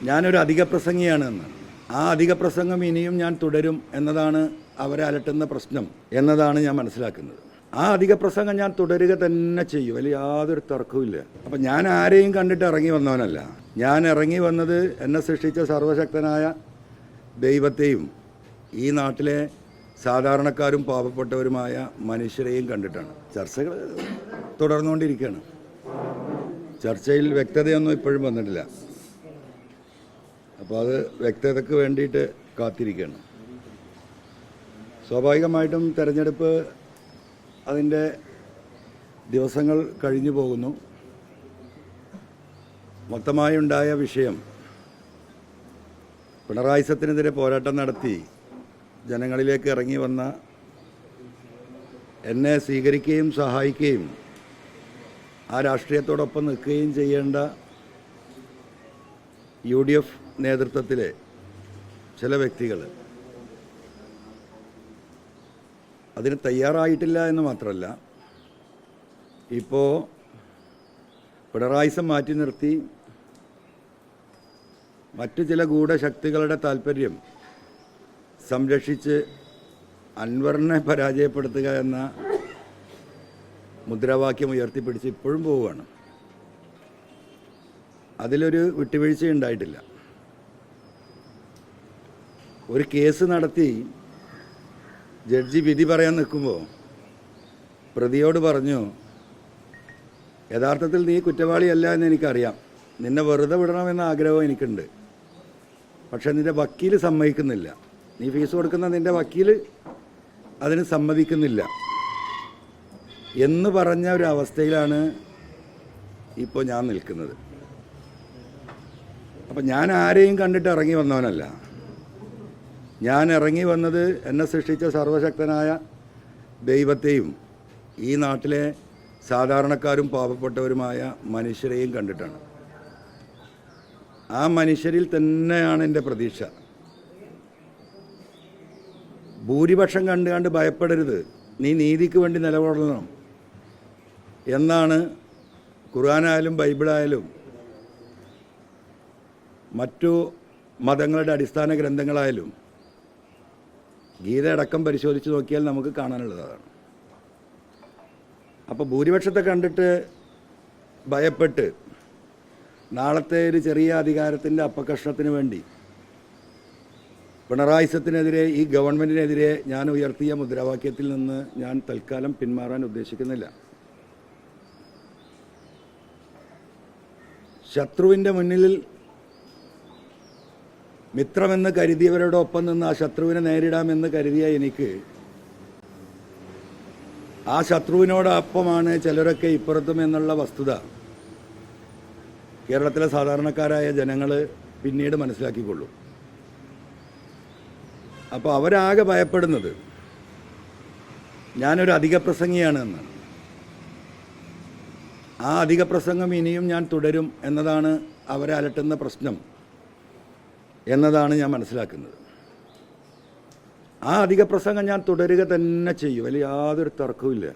ഞാനൊരു അധിക പ്രസംഗിയാണെന്ന്. ആ അധിക പ്രസംഗം ഇനിയും ഞാൻ തുടരും എന്നതാണ് അവരെ അലട്ടുന്ന പ്രശ്നം എന്നതാണ് ഞാൻ മനസ്സിലാക്കുന്നത്. ആ അധിക പ്രസംഗം ഞാൻ തുടരുക തന്നെ ചെയ്യും, അതിൽ യാതൊരു തർക്കവുമില്ല. അപ്പം ഞാൻ ആരെയും കണ്ടിട്ട് ഇറങ്ങി വന്നവനല്ല. ഞാൻ ഇറങ്ങി വന്നത് എന്നെ സൃഷ്ടിച്ച സർവശക്തനായ ദൈവത്തെയും ഈ നാട്ടിലെ സാധാരണക്കാരും പാവപ്പെട്ടവരുമായ മനുഷ്യരെയും കണ്ടിട്ടാണ്. ചർച്ചകൾ തുടർന്നുകൊണ്ടിരിക്കുകയാണ്. ചർച്ചയിൽ വ്യക്തതയൊന്നും ഇപ്പോഴും വന്നിട്ടില്ല. അപ്പോൾ അത് വ്യക്തതയ്ക്ക് വേണ്ടിയിട്ട് കാത്തിരിക്കുകയാണ്. സ്വാഭാവികമായിട്ടും തെരഞ്ഞെടുപ്പ് അതിൻ്റെ ദിവസങ്ങൾ കഴിഞ്ഞു പോകുന്നു. മൊത്തമായി ഉണ്ടായ വിഷയം പിണറായി സത്തിനെതിരെ പോരാട്ടം നടത്തി ജനങ്ങളിലേക്ക് ഇറങ്ങി വന്ന എന്നെ സ്വീകരിക്കുകയും സഹായിക്കുകയും ആ രാഷ്ട്രീയത്തോടൊപ്പം നിൽക്കുകയും ചെയ്യേണ്ട UDF നേതൃത്വത്തിലെ ചില വ്യക്തികൾ അതിന് തയ്യാറായിട്ടില്ല എന്ന് മാത്രമല്ല, ഇപ്പോൾ പിണറായിസം മാറ്റി നിർത്തി മറ്റു ചില ഗൂഢശക്തികളുടെ താല്പര്യം സംരക്ഷിച്ച് അൻവറിനെ പരാജയപ്പെടുത്തുക എന്ന മുദ്രാവാക്യം ഉയർത്തിപ്പിടിച്ച് ഇപ്പോഴും പോവുകയാണ്. അതിലൊരു വിട്ടുവീഴ്ചയുണ്ടായിട്ടില്ല. ഒരു കേസ് നടത്തി ജഡ്ജി വിധി പറയാൻ നിൽക്കുമ്പോൾ പ്രതിയോട് പറഞ്ഞു, യഥാർത്ഥത്തിൽ നീ കുറ്റവാളിയല്ല എന്ന് എനിക്കറിയാം, നിന്നെ വെറുതെ വിടണമെന്ന ആഗ്രഹം എനിക്കുണ്ട്, പക്ഷെ നിൻ്റെ വക്കീൽ സമ്മതിക്കുന്നില്ല, നീ ഫീസ് കൊടുക്കുന്ന നിൻ്റെ വക്കീൽ അതിന് സമ്മതിക്കുന്നില്ല എന്ന് പറഞ്ഞ ഒരു അവസ്ഥയിലാണ് ഇപ്പോൾ ഞാൻ നിൽക്കുന്നത്. അപ്പം ഞാൻ ആരെയും കണ്ടിട്ട് ഇറങ്ങി വന്നവനല്ല. ഞാൻ ഇറങ്ങി വന്നത് എന്നെ സൃഷ്ടിച്ച സർവശക്തനായ ദൈവത്തെയും ഈ നാട്ടിലെ സാധാരണക്കാരും പാവപ്പെട്ടവരുമായ മനുഷ്യരെയും കണ്ടിട്ടാണ്. ആ മനുഷ്യരിൽ തന്നെയാണ് എൻ്റെ പ്രതീക്ഷ. ഭൂരിപക്ഷം കണ്ട് ഭയപ്പെടരുത്, നീ നീതിക്ക് വേണ്ടി നിലകൊള്ളണം എന്നാണ് ഖുർആനായാലും ബൈബിളായാലും മറ്റു മതങ്ങളുടെ അടിസ്ഥാന ഗ്രന്ഥങ്ങളായാലും ഗീതയടക്കം പരിശോധിച്ച് നോക്കിയാൽ നമുക്ക് കാണാനുള്ളതാണ്. അപ്പോൾ ഭൂരിപക്ഷത്തെ കണ്ടിട്ട് ഭയപ്പെട്ട് നാളത്തെ ഒരു ചെറിയ അധികാരത്തിൻ്റെ അപ്പകഷ്ണത്തിന് വേണ്ടി പിണറായിസത്തിനെതിരെ, ഈ ഗവൺമെൻറ്റിനെതിരെ ഞാൻ ഉയർത്തിയ മുദ്രാവാക്യത്തിൽ നിന്ന് ഞാൻ തൽക്കാലം പിന്മാറാൻ ഉദ്ദേശിക്കുന്നില്ല. ശത്രുവിൻ്റെ മുന്നിൽ മിത്രമെന്ന് കരുതിയവരോടൊപ്പം നിന്ന് ആ ശത്രുവിനെ നേരിടാമെന്ന് കരുതിയ എനിക്ക് ആ ശത്രുവിനോടൊപ്പമാണ് ചിലരൊക്കെ ഇപ്പുറത്തും എന്നുള്ള വസ്തുത കേരളത്തിലെ സാധാരണക്കാരായ ജനങ്ങൾ പിന്നീട് മനസ്സിലാക്കിക്കൊള്ളും. അപ്പോൾ അവരാകെ ഭയപ്പെടുന്നത് ഞാനൊരു അധിക പ്രസംഗിയാണ് എന്നാണ്. ആ അധിക പ്രസംഗം ഇനിയും ഞാൻ തുടരും എന്നതാണ് അവരെ അലട്ടുന്ന പ്രശ്നം എന്നതാണ് ഞാൻ മനസ്സിലാക്കുന്നത്. ആ അധിക പ്രസംഗം ഞാൻ തുടരുക തന്നെ ചെയ്യും, അതിൽ യാതൊരു തർക്കവുമില്ല.